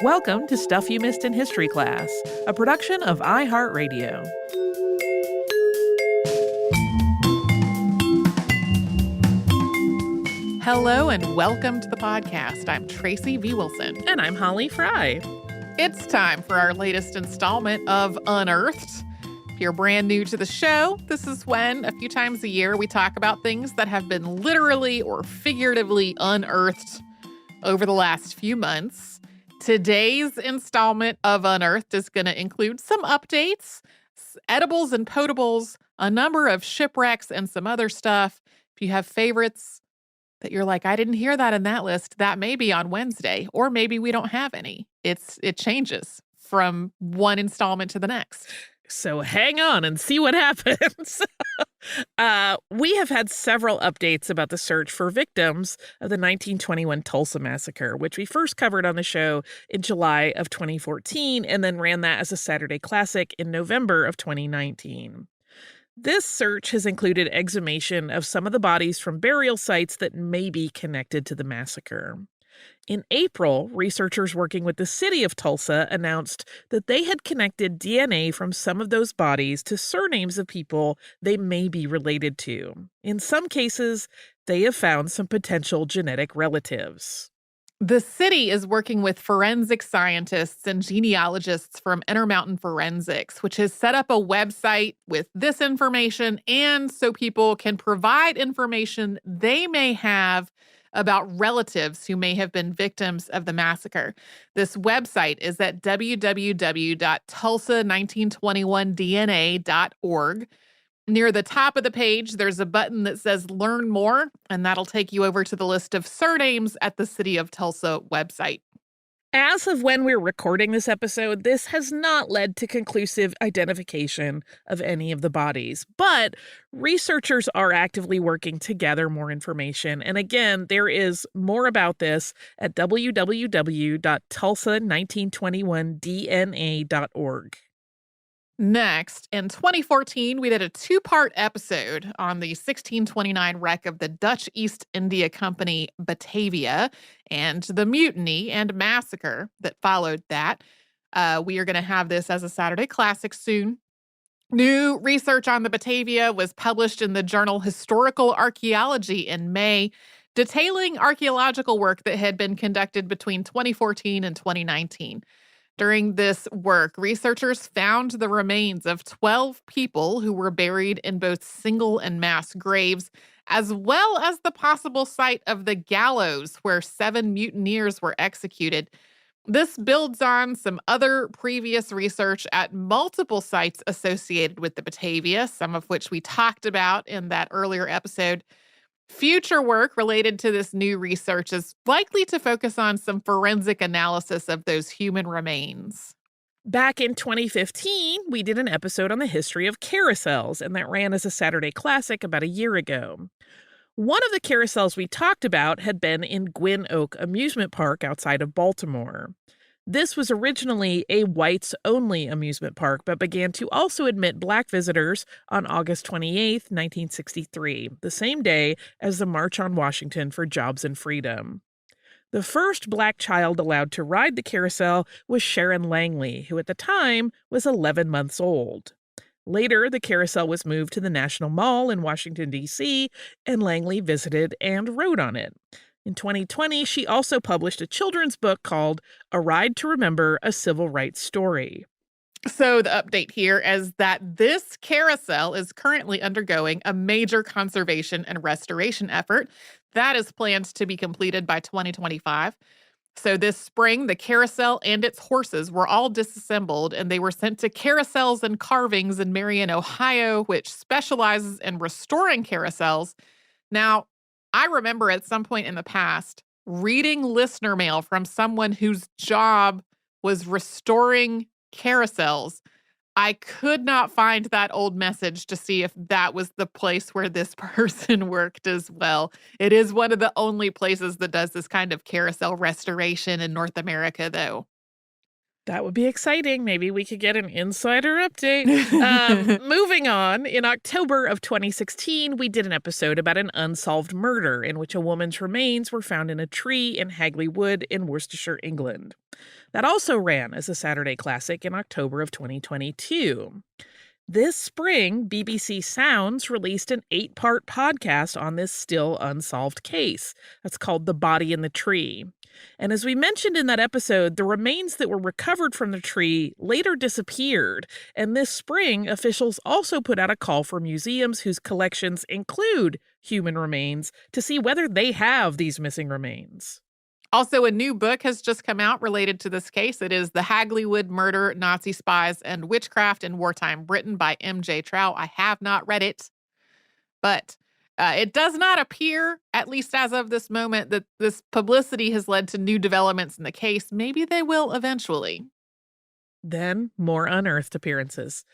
Welcome to Stuff You Missed in History Class, a production of iHeartRadio. Hello and welcome to the podcast. I'm Tracy V. Wilson. And I'm Holly Fry. It's time for our latest installment of Unearthed. If you're brand new to the show, this is when, a few times a year, we talk about things that have been literally or figuratively unearthed over the last few months. Today's installment of Unearthed is going to include some updates, edibles and potables, a number of shipwrecks, and some other stuff. If you have favorites that you're like, I didn't hear that in that list, that may be on Wednesday, or maybe we don't have any. It changes from one installment to the next. So hang on and see what happens. We have had several updates about the search for victims of the 1921 Tulsa Massacre, which we first covered on the show in July of 2014 and then ran that as a Saturday Classic in November of 2019. This search has included exhumation of some of the bodies from burial sites that may be connected to the massacre. In April, researchers working with the city of Tulsa announced that they had connected DNA from some of those bodies to surnames of people they may be related to. In some cases, they have found some potential genetic relatives. The city is working with forensic scientists and genealogists from Intermountain Forensics, which has set up a website with this information and so people can provide information they may have about relatives who may have been victims of the massacre. This website is at www.tulsa1921dna.org. Near the top of the page, there's a button that says Learn More, and that'll take you over to the list of surnames at the City of Tulsa website. As of when we're recording this episode, this has not led to conclusive identification of any of the bodies, but researchers are actively working to gather more information. And again, there is more about this at www.tulsa1921dna.org. Next, in 2014, we did a two-part episode on the 1629 wreck of the Dutch East India Company Batavia and the mutiny and massacre that followed that. We are going to have this as a Saturday Classic soon. New research on the Batavia was published in the journal Historical Archaeology in May, detailing archaeological work that had been conducted between 2014 and 2019. During this work, researchers found the remains of 12 people who were buried in both single and mass graves, as well as the possible site of the gallows where 7 mutineers were executed. This builds on some other previous research at multiple sites associated with the Batavia, some of which we talked about in that earlier episode. Future work related to this new research is likely to focus on some forensic analysis of those human remains. Back in 2015, we did an episode on the history of carousels, and that ran as a Saturday Classic about a year ago. One of the carousels we talked about had been in Gwynn Oak Amusement Park outside of Baltimore. This was originally a whites-only amusement park, but began to also admit Black visitors on August 28, 1963, the same day as the March on Washington for Jobs and Freedom. The first Black child allowed to ride the carousel was Sharon Langley, who at the time was 11 months old. Later, the carousel was moved to the National Mall in Washington, D.C., and Langley visited and rode on it. In 2020, she also published a children's book called A Ride to Remember, A Civil Rights Story. So the update here is that this carousel is currently undergoing a major conservation and restoration effort that is planned to be completed by 2025. So this spring, the carousel and its horses were all disassembled, and they were sent to Carousels and Carvings in Marion, Ohio, which specializes in restoring carousels. Now, I remember at some point in the past reading listener mail from someone whose job was restoring carousels. I could not find that old message to see if that was the place where this person worked as well. It is one of the only places that does this kind of carousel restoration in North America, though. That would be exciting. Maybe we could get an insider update. Moving on, in October of 2016, we did an episode about an unsolved murder in which a woman's remains were found in a tree in Hagley Wood in Worcestershire, England. That also ran as a Saturday Classic in October of 2022. This spring, BBC Sounds released an 8-part podcast on this still unsolved case. That's called The Body in the Tree. And as we mentioned in that episode, the remains that were recovered from the tree later disappeared. And this spring, officials also put out a call for museums whose collections include human remains to see whether they have these missing remains. Also, a new book has just come out related to this case. It is The Hagley Wood Murder, Nazi Spies, and Witchcraft in Wartime, written by M.J. Trout. I have not read it, but it does not appear, at least as of this moment, that this publicity has led to new developments in the case. Maybe they will eventually. Then, more Unearthed appearances.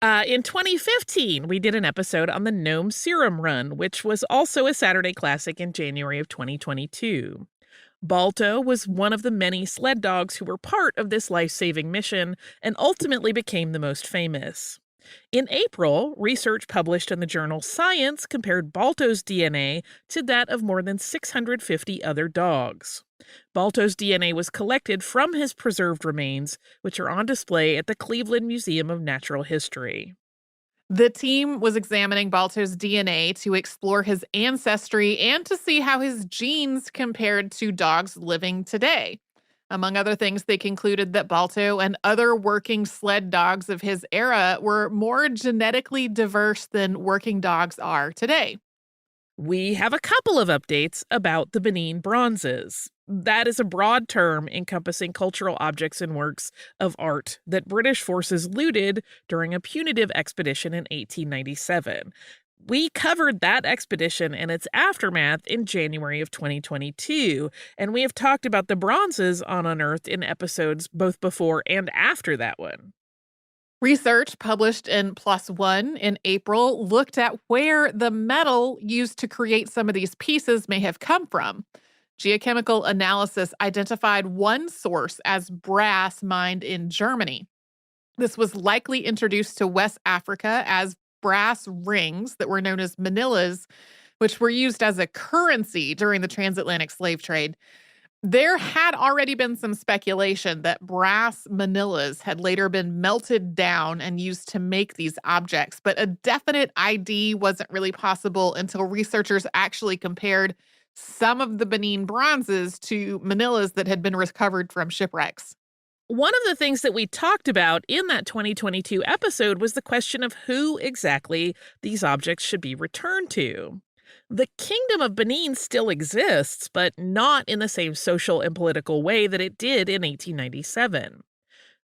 In 2015, we did an episode on the Gnome Serum Run, which was also a Saturday Classic in January of 2022. Balto was one of the many sled dogs who were part of this life-saving mission and ultimately became the most famous. In April, research published in the journal Science compared Balto's DNA to that of more than 650 other dogs. Balto's DNA was collected from his preserved remains, which are on display at the Cleveland Museum of Natural History. The team was examining Balto's DNA to explore his ancestry and to see how his genes compared to dogs living today. Among other things, they concluded that Balto and other working sled dogs of his era were more genetically diverse than working dogs are today. We have a couple of updates about the Benin bronzes. That is a broad term encompassing cultural objects and works of art that British forces looted during a punitive expedition in 1897. We covered that expedition and its aftermath in January of 2022, and we have talked about the bronzes on Unearthed in episodes both before and after that one. Research published in PLOS ONE in April looked at where the metal used to create some of these pieces may have come from. Geochemical analysis identified one source as brass mined in Germany. This was likely introduced to West Africa as brass rings that were known as manillas, which were used as a currency during the transatlantic slave trade. There had already been some speculation that brass manillas had later been melted down and used to make these objects, but a definite ID wasn't really possible until researchers actually compared some of the Benin bronzes to manillas that had been recovered from shipwrecks. One of the things that we talked about in that 2022 episode was the question of who exactly these objects should be returned to. The Kingdom of Benin still exists, but not in the same social and political way that it did in 1897.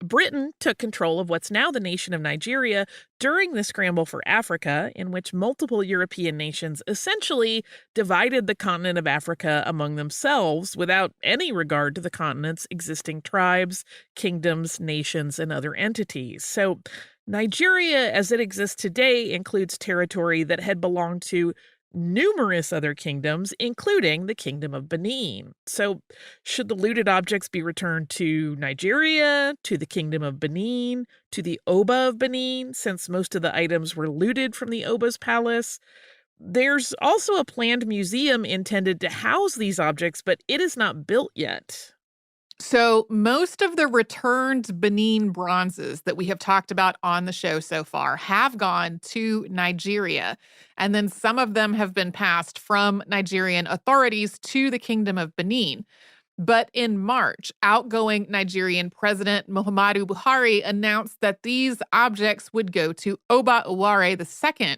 Britain took control of what's now the nation of Nigeria during the scramble for Africa, in which multiple European nations essentially divided the continent of Africa among themselves without any regard to the continent's existing tribes, kingdoms, nations, and other entities. So Nigeria, as it exists today, includes territory that had belonged to numerous other kingdoms, including the Kingdom of Benin. So, should the looted objects be returned to Nigeria, to the Kingdom of Benin, to the Oba of Benin, since most of the items were looted from the Oba's palace? There's also a planned museum intended to house these objects, but it is not built yet. So most of the returned Benin bronzes that we have talked about on the show so far have gone to Nigeria, and then some of them have been passed from Nigerian authorities to the Kingdom of Benin. But in March, outgoing Nigerian President Muhammadu Buhari announced that these objects would go to Oba Uware II,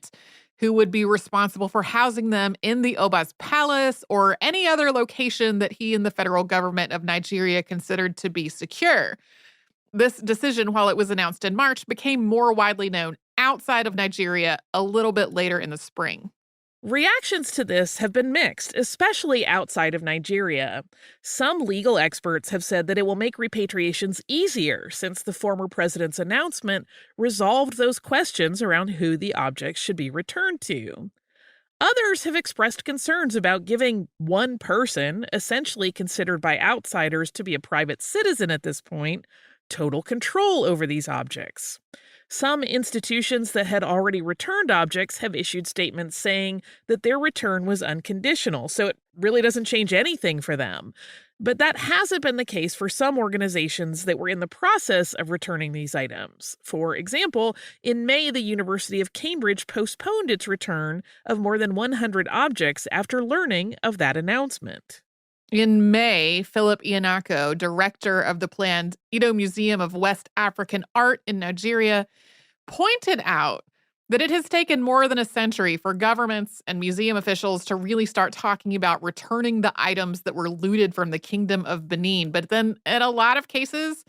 who would be responsible for housing them in the Oba's palace or any other location that he and the federal government of Nigeria considered to be secure. This decision, while it was announced in March, became more widely known outside of Nigeria a little bit later in the spring. Reactions to this have been mixed, especially outside of Nigeria. Some legal experts have said that it will make repatriations easier since the former president's announcement resolved those questions around who the objects should be returned to. Others have expressed concerns about giving one person, essentially considered by outsiders to be a private citizen at this point, total control over these objects. Some institutions that had already returned objects have issued statements saying that their return was unconditional, so it really doesn't change anything for them. But that hasn't been the case for some organizations that were in the process of returning these items. For example, in May, the University of Cambridge postponed its return of more than 100 objects after learning of that announcement. In May, Philip Ianako, director of the planned Edo Museum of West African Art in Nigeria, pointed out that it has taken more than a century for governments and museum officials to really start talking about returning the items that were looted from the Kingdom of Benin. But then, in a lot of cases,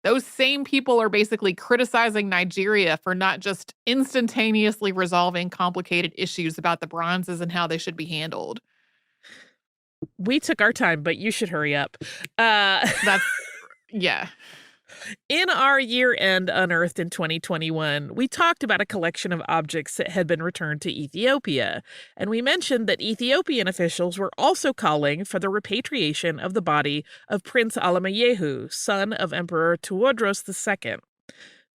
those same people are basically criticizing Nigeria for not just instantaneously resolving complicated issues about the bronzes and how they should be handled. We took our time, but you should hurry up. That's, yeah. In our year-end Unearthed in 2021, we talked about a collection of objects that had been returned to Ethiopia, and we mentioned that Ethiopian officials were also calling for the repatriation of the body of Prince Alamayehu, son of Emperor Tewodros II.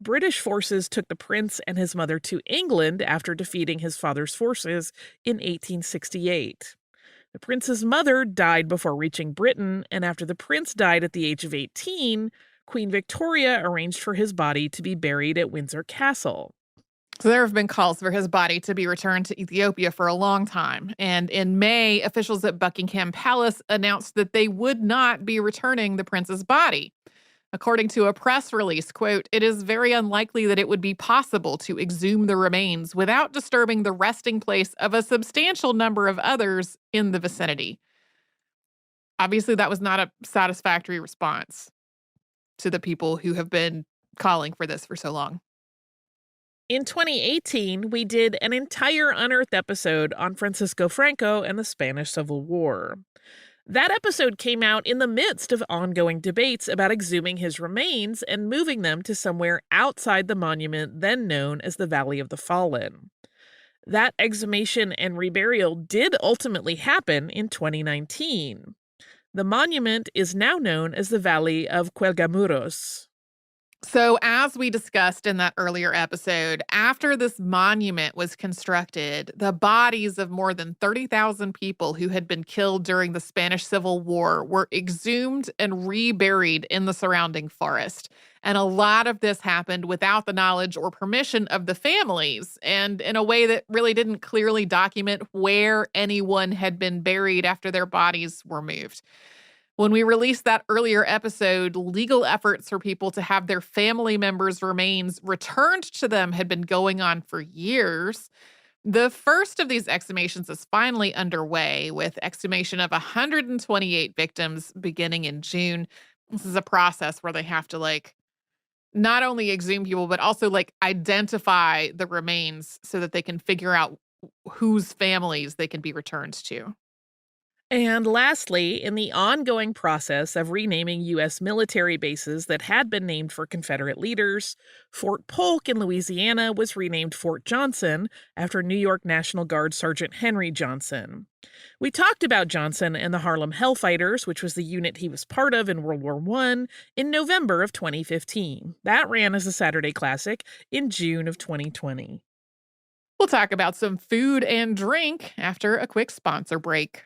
British forces took the prince and his mother to England after defeating his father's forces in 1868. The prince's mother died before reaching Britain, and after the prince died at the age of 18, Queen Victoria arranged for his body to be buried at Windsor Castle. So there have been calls for his body to be returned to Ethiopia for a long time. And in May, officials at Buckingham Palace announced that they would not be returning the prince's body. According to a press release, quote, "It is very unlikely that it would be possible to exhume the remains without disturbing the resting place of a substantial number of others in the vicinity." Obviously, that was not a satisfactory response to the people who have been calling for this for so long. In 2018, we did an entire Unearthed episode on Francisco Franco and the Spanish Civil War. That episode came out in the midst of ongoing debates about exhuming his remains and moving them to somewhere outside the monument then known as the Valley of the Fallen. That exhumation and reburial did ultimately happen in 2019. The monument is now known as the Valley of Cuelgamuros. So, as we discussed in that earlier episode, after this monument was constructed, the bodies of more than 30,000 people who had been killed during the Spanish Civil War were exhumed and reburied in the surrounding forest. And a lot of this happened without the knowledge or permission of the families, and in a way that really didn't clearly document where anyone had been buried after their bodies were moved. When we released that earlier episode, legal efforts for people to have their family members' remains returned to them had been going on for years. The first of these exhumations is finally underway, with exhumation of 128 victims beginning in June. This is a process where they have to, not only exhume people, but also, identify the remains so that they can figure out whose families they can be returned to. And lastly, in the ongoing process of renaming U.S. military bases that had been named for Confederate leaders, Fort Polk in Louisiana was renamed Fort Johnson after New York National Guard Sergeant Henry Johnson. We talked about Johnson and the Harlem Hellfighters, which was the unit he was part of in World War I, in November of 2015. That ran as a Saturday Classic in June of 2020. We'll talk about some food and drink after a quick sponsor break.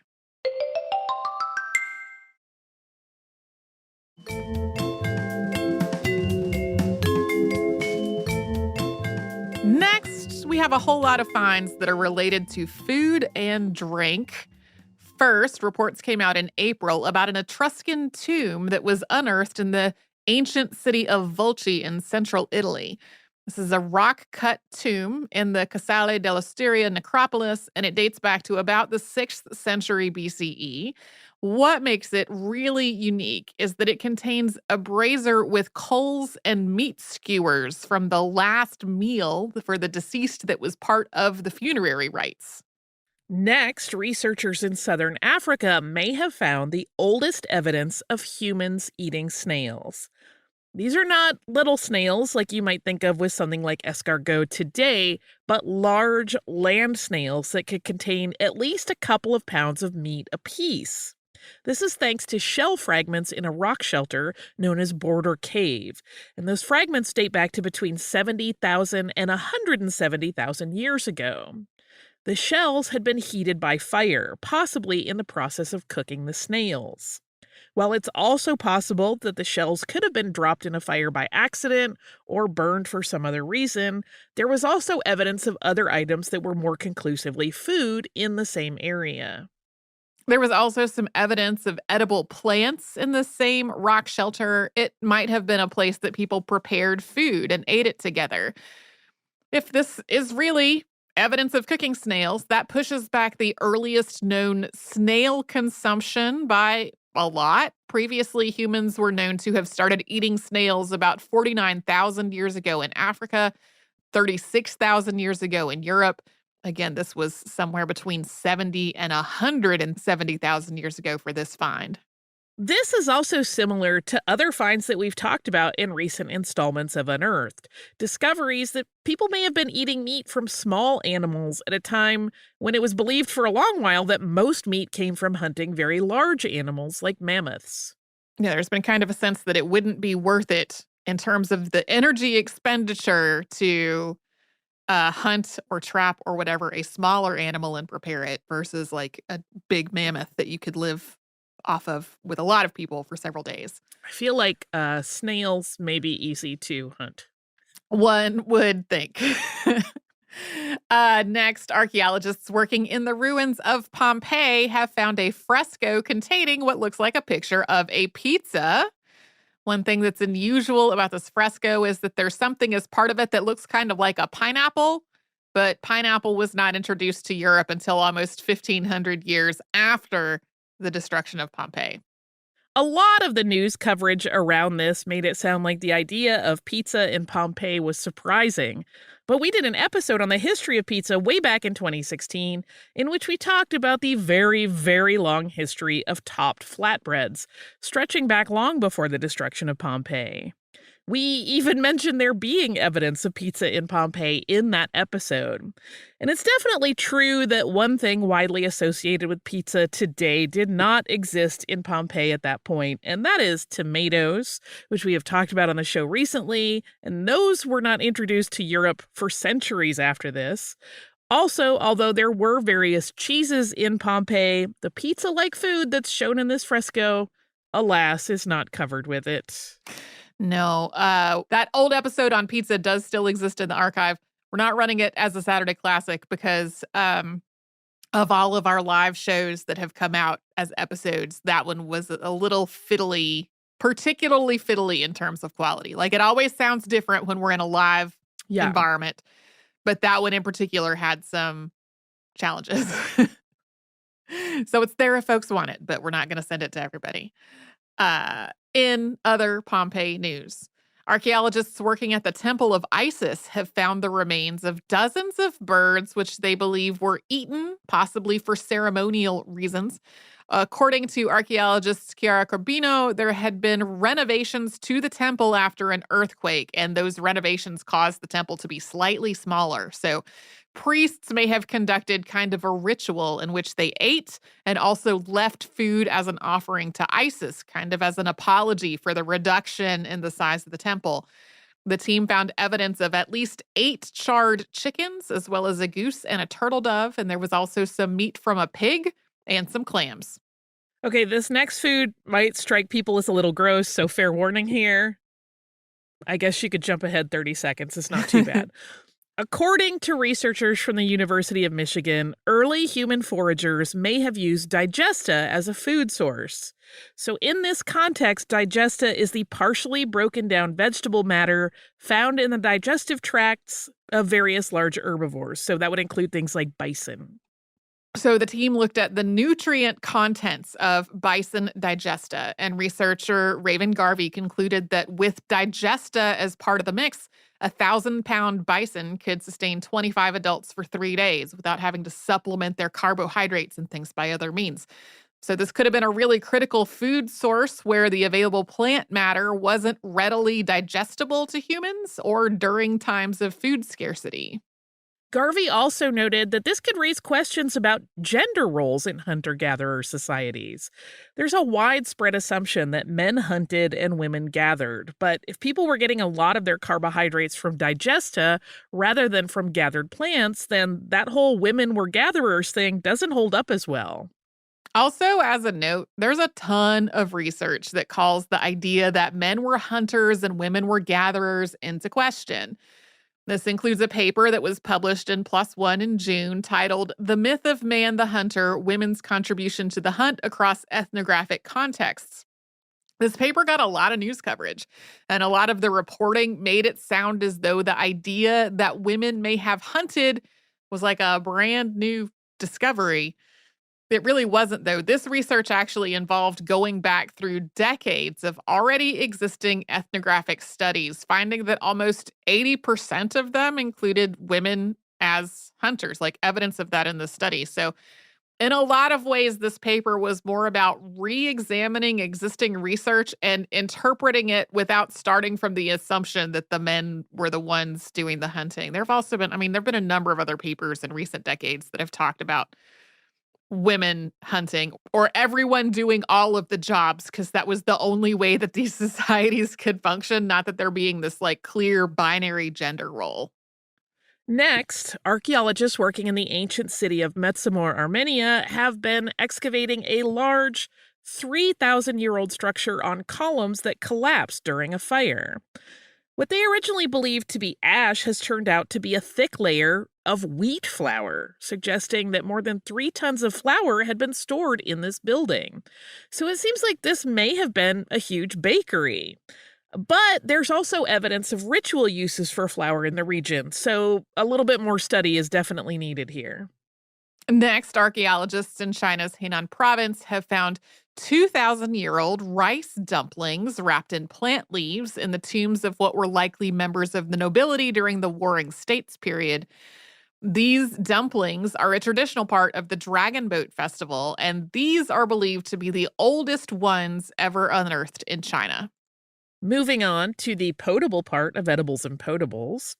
Next, we have a whole lot of finds that are related to food and drink. First, reports came out in April about an Etruscan tomb that was unearthed in the ancient city of Volci in central Italy. This is a rock-cut tomb in the Casale dell'Osteria necropolis, and it dates back to about the 6th century BCE. What makes it really unique is that it contains a brazier with coals and meat skewers from the last meal for the deceased that was part of the funerary rites. Next, researchers in southern Africa may have found the oldest evidence of humans eating snails. These are not little snails like you might think of with something like escargot today, but large land snails that could contain at least a couple of pounds of meat apiece. This is thanks to shell fragments in a rock shelter known as Border Cave, and those fragments date back to between 70,000 and 170,000 years ago. The shells had been heated by fire, possibly in the process of cooking the snails. While it's also possible that the shells could have been dropped in a fire by accident or burned for some other reason, there was also evidence of other items that were more conclusively food in the same area. There was also some evidence of edible plants in the same rock shelter. It might have been a place that people prepared food and ate it together. If this is really evidence of cooking snails, that pushes back the earliest known snail consumption by a lot. Previously, humans were known to have started eating snails about 49,000 years ago in Africa, 36,000 years ago in Europe. Again, this was somewhere between 70 and 170,000 years ago for this find. This is also similar to other finds that we've talked about in recent installments of Unearthed. Discoveries that people may have been eating meat from small animals at a time when it was believed for a long while that most meat came from hunting very large animals like mammoths. Yeah, there's been kind of a sense that it wouldn't be worth it in terms of the energy expenditure to hunt or trap or whatever a smaller animal and prepare it versus like a big mammoth that you could live off of with a lot of people for several days. I feel like snails may be easy to hunt. One would think. Next, archaeologists working in the ruins of Pompeii have found a fresco containing what looks like a picture of a pizza. One thing that's unusual about this fresco is that there's something as part of it that looks kind of like a pineapple, but pineapple was not introduced to Europe until almost 1,500 years after the destruction of Pompeii. A lot of the news coverage around this made it sound like the idea of pizza in Pompeii was surprising. But we did an episode on the history of pizza way back in 2016, in which we talked about the very, very long history of topped flatbreads, stretching back long before the destruction of Pompeii. We even mentioned there being evidence of pizza in Pompeii in that episode. And it's definitely true that one thing widely associated with pizza today did not exist in Pompeii at that point, and that is tomatoes, which we have talked about on the show recently, and those were not introduced to Europe for centuries after this. Also, although there were various cheeses in Pompeii, the pizza-like food that's shown in this fresco, alas, is not covered with it. No, that old episode on pizza does still exist in the archive. We're not running it as a Saturday Classic because of all of our live shows that have come out as episodes, that one was a little fiddly, particularly fiddly in terms of quality. Like, it always sounds different when we're in a live environment, but that one in particular had some challenges. So it's there if folks want it, but we're not going to send it to everybody. In other Pompeii news, archaeologists working at the Temple of Isis have found the remains of dozens of birds which they believe were eaten, possibly for ceremonial reasons. According to archaeologist Chiara Corbino, there had been renovations to the temple after an earthquake, and those renovations caused the temple to be slightly smaller. So priests may have conducted kind of a ritual in which they ate and also left food as an offering to Isis, kind of as an apology for the reduction in the size of the temple. The team found evidence of at least 8 charred chickens, as well as a goose and a turtle dove, and there was also some meat from a pig and some clams. Okay, this next food might strike people as a little gross, so fair warning here. I guess you could jump ahead 30 seconds. It's not too bad. According to researchers from the University of Michigan, early human foragers may have used digesta as a food source. So in this context, digesta is the partially broken down vegetable matter found in the digestive tracts of various large herbivores. So that would include things like bison. So the team looked at the nutrient contents of bison digesta, and researcher Raven Garvey concluded that with digesta as part of the mix, 1,000-pound bison could sustain 25 adults for 3 days without having to supplement their carbohydrates and things by other means. So this could have been a really critical food source where the available plant matter wasn't readily digestible to humans or during times of food scarcity. Garvey also noted that this could raise questions about gender roles in hunter gatherer societies. There's a widespread assumption that men hunted and women gathered, but if people were getting a lot of their carbohydrates from digesta rather than from gathered plants, then that whole women were gatherers thing doesn't hold up as well. Also, as a note, there's a ton of research that calls the idea that men were hunters and women were gatherers into question. This includes a paper that was published in PLOS ONE in June titled The Myth of Man the Hunter Women's Contribution to the Hunt Across Ethnographic Contexts. This paper got a lot of news coverage, and a lot of the reporting made it sound as though the idea that women may have hunted was like a brand new discovery. It really wasn't, though. This research actually involved going back through decades of already existing ethnographic studies, finding that almost 80% of them included women as hunters, like evidence of that in the study. So, in a lot of ways, this paper was more about re examining existing research and interpreting it without starting from the assumption that the men were the ones doing the hunting. There have also been, there have been a number of other papers in recent decades that have talked about women hunting or everyone doing all of the jobs because that was the only way that these societies could function, not that there being this like clear binary gender role. Next, archaeologists working in the ancient city of Metsamor, Armenia, have been excavating a large 3,000-year-old structure on columns that collapsed during a fire. What they originally believed to be ash has turned out to be a thick layer of wheat flour, suggesting that more than 3 tons of flour had been stored in this building. So it seems like this may have been a huge bakery. But there's also evidence of ritual uses for flour in the region, so a little bit more study is definitely needed here. Next, archaeologists in China's Henan province have found 2,000-year-old rice dumplings wrapped in plant leaves in the tombs of what were likely members of the nobility during the Warring States period. These dumplings are a traditional part of the Dragon Boat Festival, and these are believed to be the oldest ones ever unearthed in China. Moving on to the potable part of edibles and potables.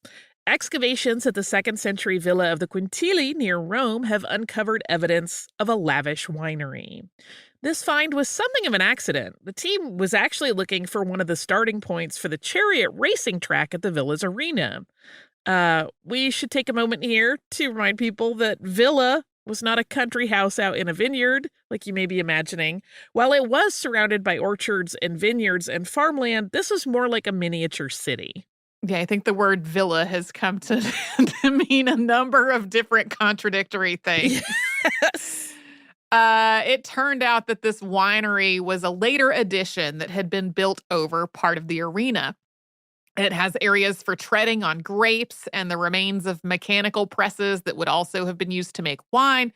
Excavations at the 2nd century villa of the Quintili near Rome have uncovered evidence of a lavish winery. This find was something of an accident. The team was actually looking for one of the starting points for the chariot racing track at the villa's arena. We should take a moment here to remind people that villa was not a country house out in a vineyard, like you may be imagining. While it was surrounded by orchards and vineyards and farmland, this was more like a miniature city. Yeah, I think the word villa has come to, to mean a number of different contradictory things. Yes. It turned out that this winery was a later addition that had been built over part of the arena. It has areas for treading on grapes and the remains of mechanical presses that would also have been used to make wine.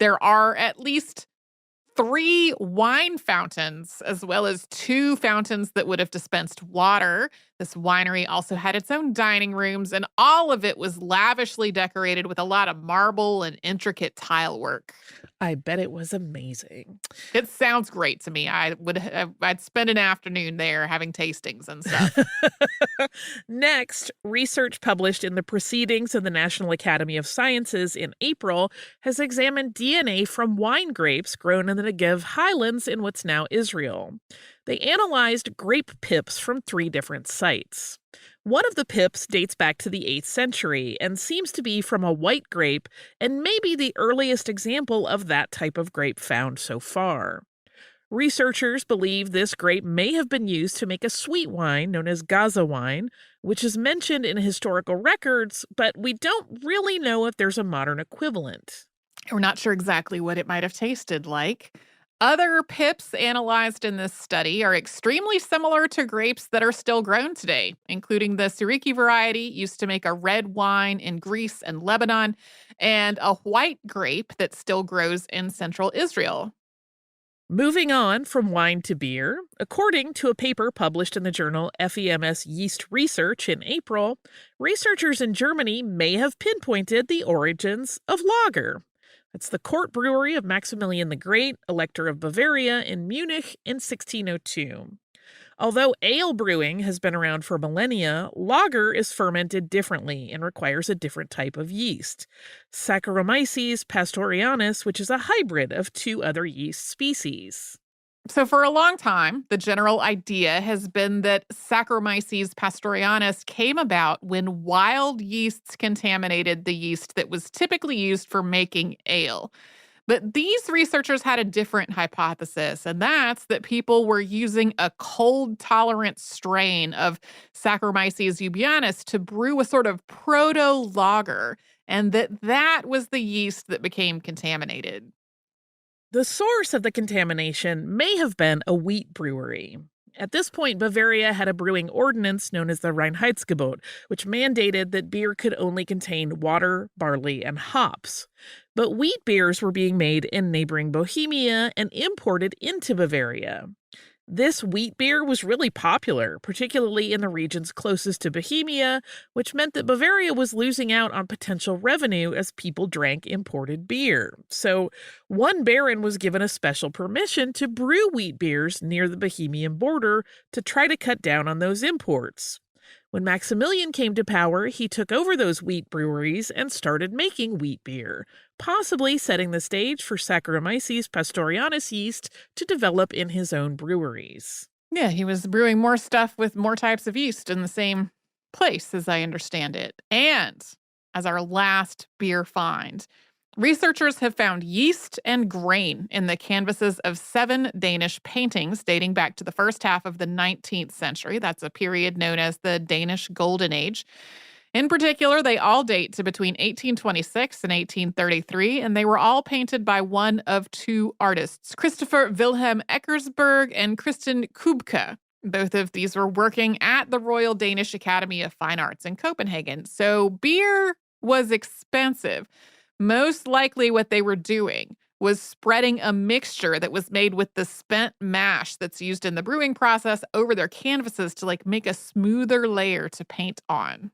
There are at least 3 wine fountains, as well as 2 fountains that would have dispensed water. This winery also had its own dining rooms, and all of it was lavishly decorated with a lot of marble and intricate tile work. I bet it was amazing. It sounds great to me. I'd spend an afternoon there having tastings and stuff. Next, research published in the Proceedings of the National Academy of Sciences in April has examined DNA from wine grapes grown in the Negev highlands in what's now Israel. They analyzed grape pips from 3 different sites. One of the pips dates back to the 8th century and seems to be from a white grape and may be the earliest example of that type of grape found so far. Researchers believe this grape may have been used to make a sweet wine known as Gaza wine, which is mentioned in historical records, but we don't really know if there's a modern equivalent. We're not sure exactly what it might have tasted like. Other pips analyzed in this study are extremely similar to grapes that are still grown today, including the Siriki variety used to make a red wine in Greece and Lebanon, and a white grape that still grows in central Israel. Moving on from wine to beer, according to a paper published in the journal FEMS Yeast Research in April, researchers in Germany may have pinpointed the origins of lager. It's the court brewery of Maximilian the Great, Elector of Bavaria, in Munich in 1602. Although ale brewing has been around for millennia, lager is fermented differently and requires a different type of yeast. Saccharomyces pastorianus, which is a hybrid of two other yeast species. So, for a long time, the general idea has been that Saccharomyces pastorianus came about when wild yeasts contaminated the yeast that was typically used for making ale. But these researchers had a different hypothesis, and that's that people were using a cold tolerant strain of Saccharomyces eubianus to brew a sort of proto lager, and that was the yeast that became contaminated. The source of the contamination may have been a wheat brewery. At this point, Bavaria had a brewing ordinance known as the Reinheitsgebot, which mandated that beer could only contain water, barley, and hops. But wheat beers were being made in neighboring Bohemia and imported into Bavaria. This wheat beer was really popular, particularly in the regions closest to Bohemia, which meant that Bavaria was losing out on potential revenue as people drank imported beer. So, one baron was given a special permission to brew wheat beers near the Bohemian border to try to cut down on those imports. When Maximilian came to power, he took over those wheat breweries and started making wheat beer, possibly setting the stage for Saccharomyces pastorianus yeast to develop in his own breweries. Yeah, he was brewing more stuff with more types of yeast in the same place, as I understand it. And as our last beer find, researchers have found yeast and grain in the canvases of 7 Danish paintings dating back to the first half of the 19th century. That's a period known as the Danish Golden Age. In particular, they all date to between 1826 and 1833, and they were all painted by one of two artists, Christopher Wilhelm Eckersberg and Christian Kubke. Both of these were working at the Royal Danish Academy of Fine Arts in Copenhagen. So beer was expensive. Most likely what they were doing was spreading a mixture that was made with the spent mash that's used in the brewing process over their canvases to make a smoother layer to paint on.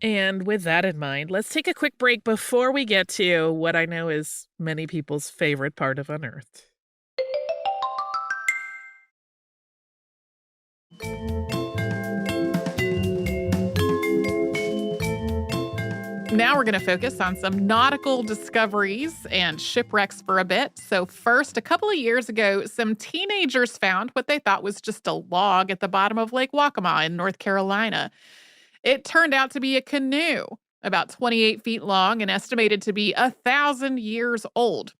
And with that in mind, let's take a quick break before we get to what I know is many people's favorite part of Unearthed. Now we're going to focus on some nautical discoveries and shipwrecks for a bit. So first, a couple of years ago, some teenagers found what they thought was just a log at the bottom of Lake Waccamaw in North Carolina. It turned out to be a canoe, about 28 feet long and estimated to be 1,000 years old.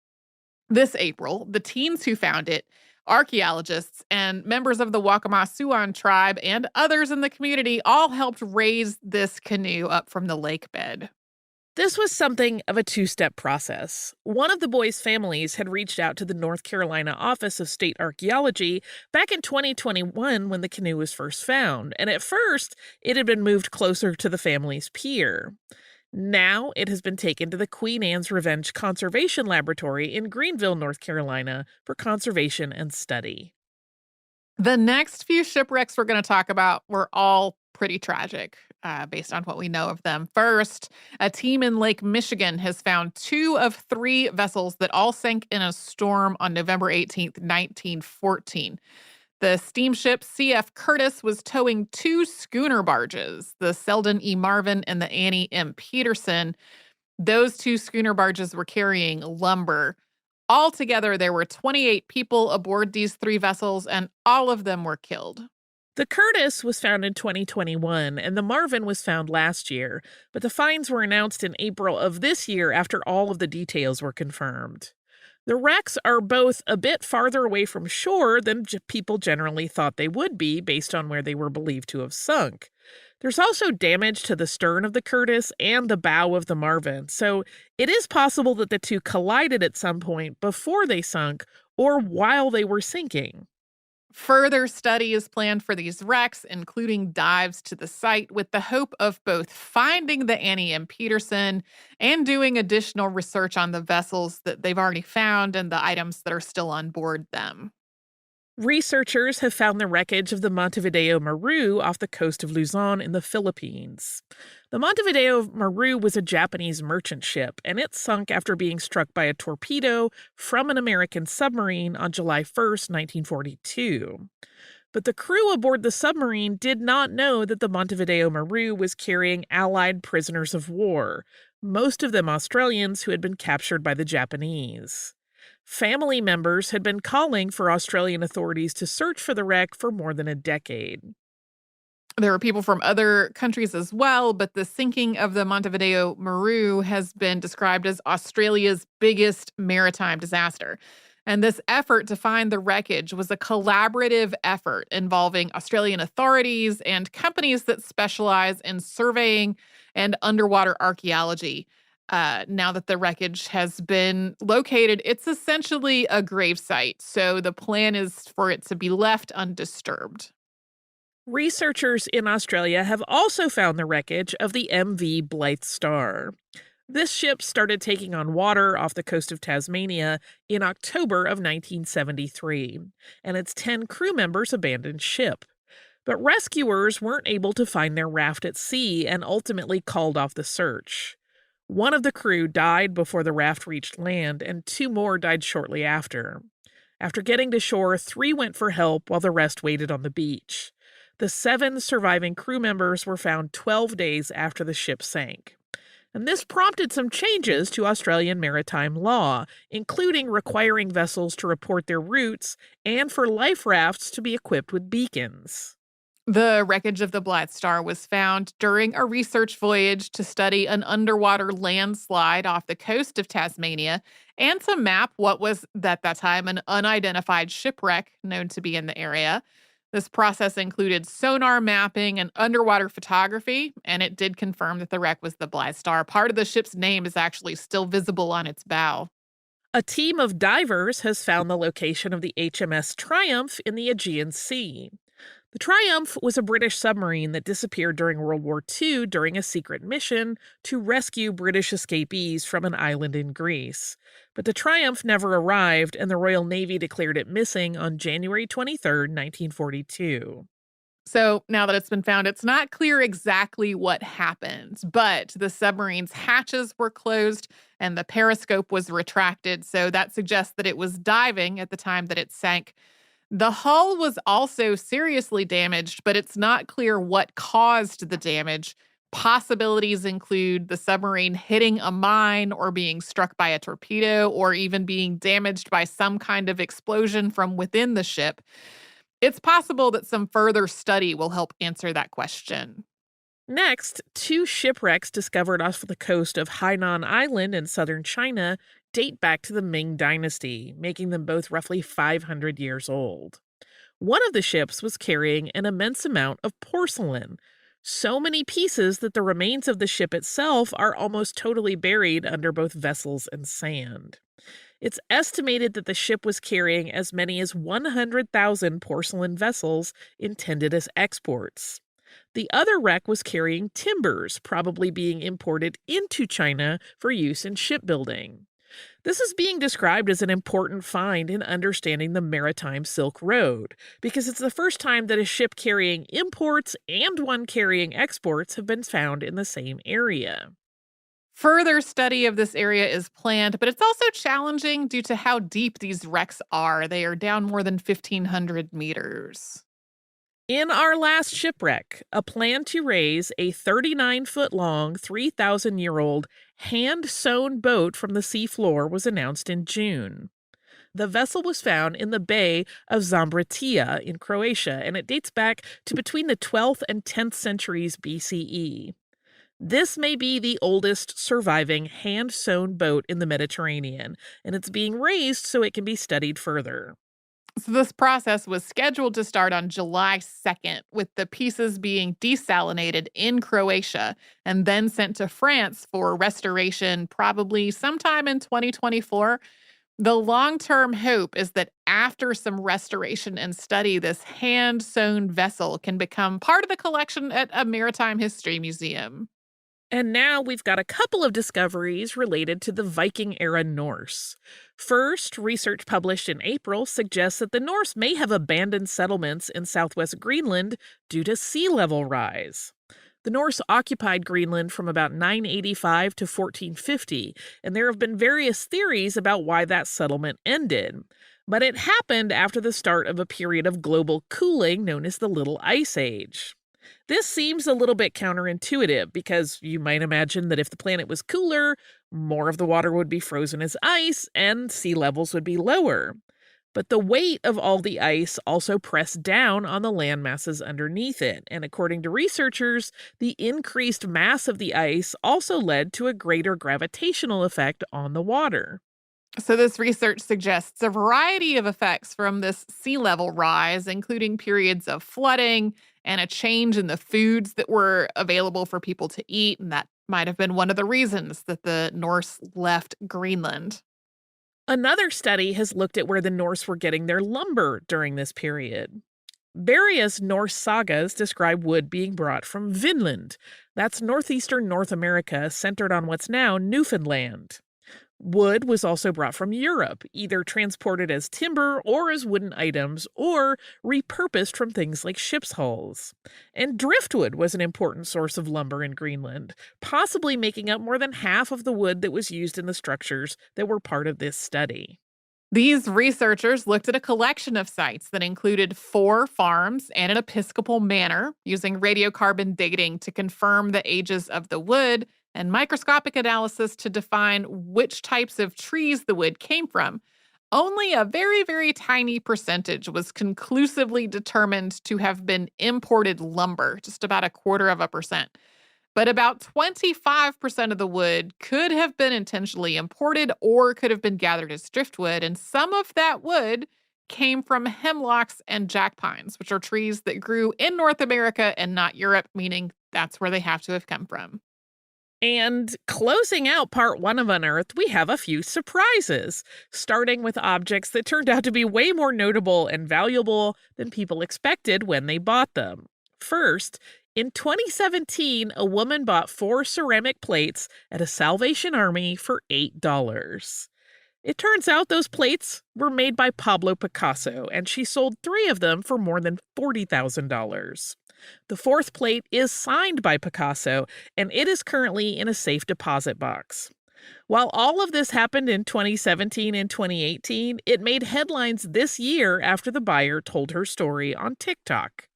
This April, the teens who found it, archaeologists and members of the Waccamaw Siouan tribe and others in the community all helped raise this canoe up from the lake bed. This was something of a two-step process. One of the boys' families had reached out to the North Carolina Office of State Archaeology back in 2021 when the canoe was first found, and at first, it had been moved closer to the family's pier. Now, it has been taken to the Queen Anne's Revenge Conservation Laboratory in Greenville, North Carolina, for conservation and study. The next few shipwrecks we're going to talk about were all pretty tragic, based on what we know of them. First, a team in Lake Michigan has found 2 of 3 vessels that all sank in a storm on November 18th, 1914. The steamship C.F. Curtis was towing 2 schooner barges, the Selden E. Marvin and the Annie M. Peterson. Those 2 schooner barges were carrying lumber. Altogether, there were 28 people aboard these 3 vessels, and all of them were killed. The Curtis was found in 2021, and the Marvin was found last year, but the finds were announced in April of this year after all of the details were confirmed. The wrecks are both a bit farther away from shore than people generally thought they would be based on where they were believed to have sunk. There's also damage to the stern of the Curtis and the bow of the Marvin, so it is possible that the 2 collided at some point before they sunk or while they were sinking. Further study is planned for these wrecks, including dives to the site, with the hope of both finding the Annie M. Peterson and doing additional research on the vessels that they've already found and the items that are still on board them. Researchers have found the wreckage of the Montevideo Maru off the coast of Luzon in the Philippines. The Montevideo Maru was a Japanese merchant ship, and it sunk after being struck by a torpedo from an American submarine on July 1st, 1942. But the crew aboard the submarine did not know that the Montevideo Maru was carrying Allied prisoners of war, most of them Australians who had been captured by the Japanese. Family members had been calling for Australian authorities to search for the wreck for more than a decade. There were people from other countries as well, but the sinking of the Montevideo Maru has been described as Australia's biggest maritime disaster. And this effort to find the wreckage was a collaborative effort involving Australian authorities and companies that specialize in surveying and underwater archaeology. Now that the wreckage has been located, it's essentially a gravesite. So the plan is for it to be left undisturbed. Researchers in Australia have also found the wreckage of the MV Blythe Star. This ship started taking on water off the coast of Tasmania in October of 1973, and its 10 crew members abandoned ship. But rescuers weren't able to find their raft at sea and ultimately called off the search. One of the crew died before the raft reached land, and 2 more died shortly after. After getting to shore, 3 went for help while the rest waited on the beach. The 7 surviving crew members were found 12 days after the ship sank. And this prompted some changes to Australian maritime law, including requiring vessels to report their routes and for life rafts to be equipped with beacons. The wreckage of the Blythe Star was found during a research voyage to study an underwater landslide off the coast of Tasmania and to map what was, at that time, an unidentified shipwreck known to be in the area. This process included sonar mapping and underwater photography, and it did confirm that the wreck was the Blythe Star. Part of the ship's name is actually still visible on its bow. A team of divers has found the location of the HMS Triumph in the Aegean Sea. The Triumph was a British submarine that disappeared during World War II during a secret mission to rescue British escapees from an island in Greece. But the Triumph never arrived, and the Royal Navy declared it missing on January 23, 1942. So now that it's been found, it's not clear exactly what happened, but the submarine's hatches were closed and the periscope was retracted. So that suggests that it was diving at the time that it sank. The hull was also seriously damaged, but it's not clear what caused the damage. Possibilities include the submarine hitting a mine or being struck by a torpedo or even being damaged by some kind of explosion from within the ship. It's possible that some further study will help answer that question. Next, 2 shipwrecks discovered off the coast of Hainan Island in southern China date back to the Ming Dynasty, making them both roughly 500 years old. One of the ships was carrying an immense amount of porcelain, so many pieces that the remains of the ship itself are almost totally buried under both vessels and sand. It's estimated that the ship was carrying as many as 100,000 porcelain vessels intended as exports. The other wreck was carrying timbers, probably being imported into China for use in shipbuilding. This is being described as an important find in understanding the maritime Silk Road, because it's the first time that a ship carrying imports and one carrying exports have been found in the same area. Further study of this area is planned, but it's also challenging due to how deep these wrecks are. They are down more than 1,500 meters. In our last shipwreck, a plan to raise a 39-foot-long, 3,000-year-old hand-sewn boat from the seafloor was announced in June. The vessel was found in the Bay of Zambritia in Croatia, and it dates back to between the 12th and 10th centuries BCE. This may be the oldest surviving hand-sewn boat in the Mediterranean, and it's being raised so it can be studied further. So this process was scheduled to start on July 2nd, with the pieces being desalinated in Croatia and then sent to France for restoration probably sometime in 2024. The long-term hope is that after some restoration and study, this hand-sewn vessel can become part of the collection at a maritime history museum. And now we've got a couple of discoveries related to the Viking-era Norse. First, research published in April suggests that the Norse may have abandoned settlements in southwest Greenland due to sea level rise. The Norse occupied Greenland from about 985 to 1450, and there have been various theories about why that settlement ended. But it happened after the start of a period of global cooling known as the Little Ice Age. This seems a little bit counterintuitive because you might imagine that if the planet was cooler, more of the water would be frozen as ice and sea levels would be lower. But the weight of all the ice also pressed down on the land masses underneath it. And according to researchers, the increased mass of the ice also led to a greater gravitational effect on the water. So, this research suggests a variety of effects from this sea level rise, including periods of flooding and a change in the foods that were available for people to eat. And that might have been one of the reasons that the Norse left Greenland. Another study has looked at where the Norse were getting their lumber during this period. Various Norse sagas describe wood being brought from Vinland. That's northeastern North America, centered on what's now Newfoundland. Wood was also brought from Europe, either transported as timber or as wooden items, or repurposed from things like ship's hulls. And driftwood was an important source of lumber in Greenland, possibly making up more than half of the wood that was used in the structures that were part of this study. These researchers looked at a collection of sites that included 4 farms and an Episcopal manor, using radiocarbon dating to confirm the ages of the wood and microscopic analysis to define which types of trees the wood came from. Only a very, very tiny percentage was conclusively determined to have been imported lumber, just about 0.25%. But about 25% of the wood could have been intentionally imported or could have been gathered as driftwood. And some of that wood came from hemlocks and jack pines, which are trees that grew in North America and not Europe, meaning that's where they have to have come from. And closing out part 1 of Unearthed, we have a few surprises, starting with objects that turned out to be way more notable and valuable than people expected when they bought them. First, in 2017, a woman bought 4 ceramic plates at a Salvation Army for $8. It turns out those plates were made by Pablo Picasso, and she sold 3 of them for more than $40,000. The 4th plate is signed by Picasso, and it is currently in a safe deposit box. While all of this happened in 2017 and 2018, it made headlines this year after the buyer told her story on TikTok.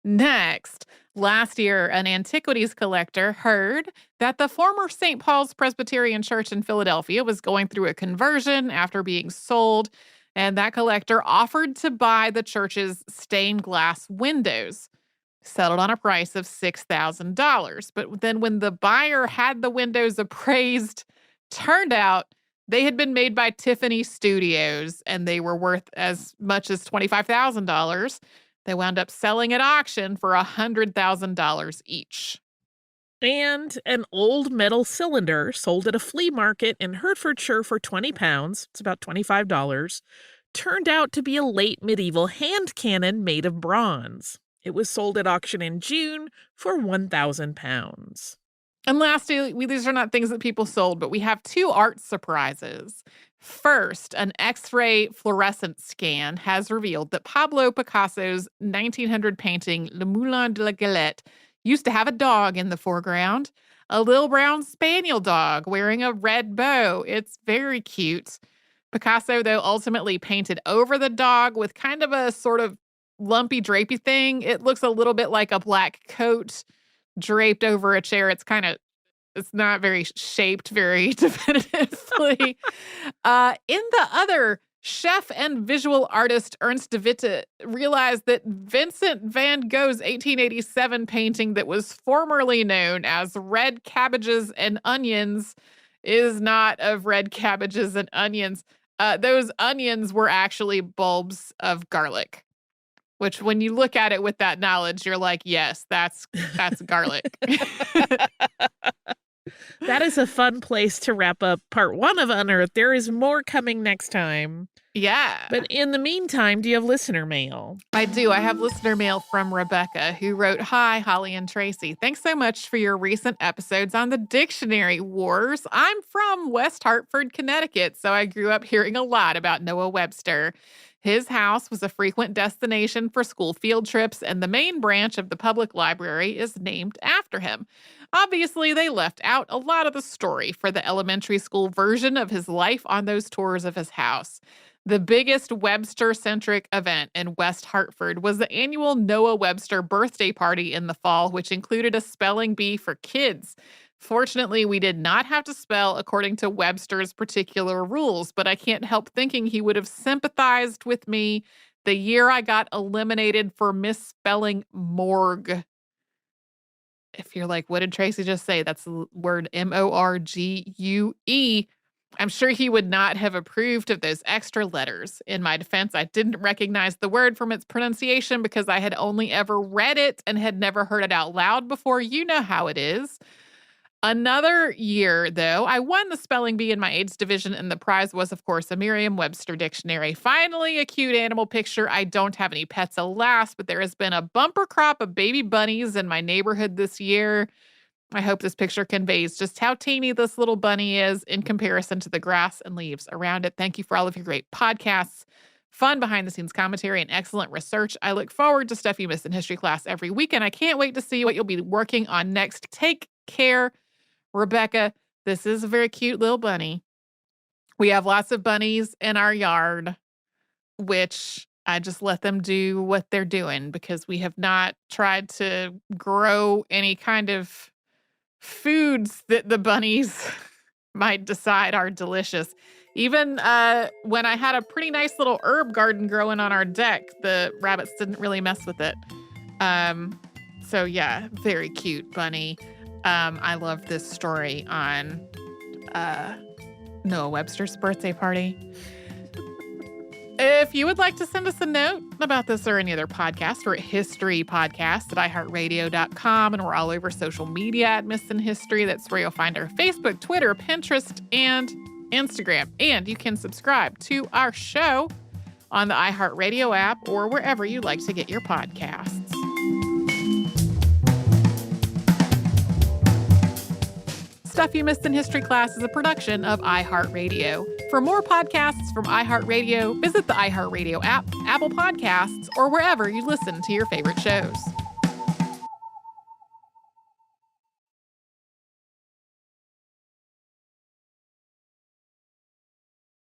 Next, last year, an antiquities collector heard that the former St. Paul's Presbyterian Church in Philadelphia was going through a conversion after being sold, and that collector offered to buy the church's stained glass windows. Settled on a price of $6,000. But then when the buyer had the windows appraised, turned out they had been made by Tiffany Studios and they were worth as much as $25,000. They wound up selling at auction for $100,000 each. And an old metal cylinder sold at a flea market in Hertfordshire for £20, it's about $25, turned out to be a late medieval hand cannon made of bronze. It was sold at auction in June for £1,000. And lastly, these are not things that people sold, but we have 2 art surprises. First, an X-ray fluorescent scan has revealed that Pablo Picasso's 1900 painting Le Moulin de la Galette used to have a dog in the foreground, a little brown spaniel dog wearing a red bow. It's very cute. Picasso, though, ultimately painted over the dog with kind of a sort of lumpy drapey thing. It looks a little bit like a black coat draped over a chair. It's not very shaped very definitively. In the other, chef and visual artist Ernst de Witte realized that Vincent van Gogh's 1887 painting that was formerly known as Red Cabbages and Onions is not of red cabbages and onions. Those onions were actually bulbs of garlic. Which, when you look at it with that knowledge, you're like, yes, that's garlic. That is a fun place to wrap up part 1 of Unearthed. There is more coming next time. Yeah. But in the meantime, do you have listener mail? I do. I have listener mail from Rebecca, who wrote, "Hi, Holly and Tracy. Thanks so much for your recent episodes on the dictionary wars. I'm from West Hartford, Connecticut, so I grew up hearing a lot about Noah Webster. His house was a frequent destination for school field trips, and the main branch of the public library is named after him. Obviously, they left out a lot of the story for the elementary school version of his life on those tours of his house. The biggest Webster-centric event in West Hartford was the annual Noah Webster birthday party in the fall, which included a spelling bee for kids. Fortunately, we did not have to spell according to Webster's particular rules, but I can't help thinking he would have sympathized with me the year I got eliminated for misspelling morgue. If you're like, what did Tracy just say? That's the word morgue. I'm sure he would not have approved of those extra letters. In my defense, I didn't recognize the word from its pronunciation because I had only ever read it and had never heard it out loud before. You know how it is. Another year, though, I won the spelling bee in my AIDS division, and the prize was, of course, a Merriam-Webster dictionary. Finally, a cute animal picture. I don't have any pets, alas, but there has been a bumper crop of baby bunnies in my neighborhood this year. I hope this picture conveys just how teeny this little bunny is in comparison to the grass and leaves around it. Thank you for all of your great podcasts, fun behind-the-scenes commentary, and excellent research. I look forward to stuff you missed in history class every week, and I can't wait to see what you'll be working on next. Take care, Rebecca. This is a very cute little bunny. We have lots of bunnies in our yard, which I just let them do what they're doing because we have not tried to grow any kind of foods that the bunnies might decide are delicious. Even when I had a pretty nice little herb garden growing on our deck, the rabbits didn't really mess with it. So yeah, very cute bunny. I love this story on Noah Webster's birthday party. If you would like to send us a note about this or any other podcast, we're at historypodcast@iHeartRadio.com, and we're all over social media at Missing History. That's where you'll find our Facebook, Twitter, Pinterest, and Instagram. And you can subscribe to our show on the iHeartRadio app or wherever you like to get your podcasts. Stuff You Missed in History Class is a production of iHeartRadio. For more podcasts from iHeartRadio, visit the iHeartRadio app, Apple Podcasts, or wherever you listen to your favorite shows.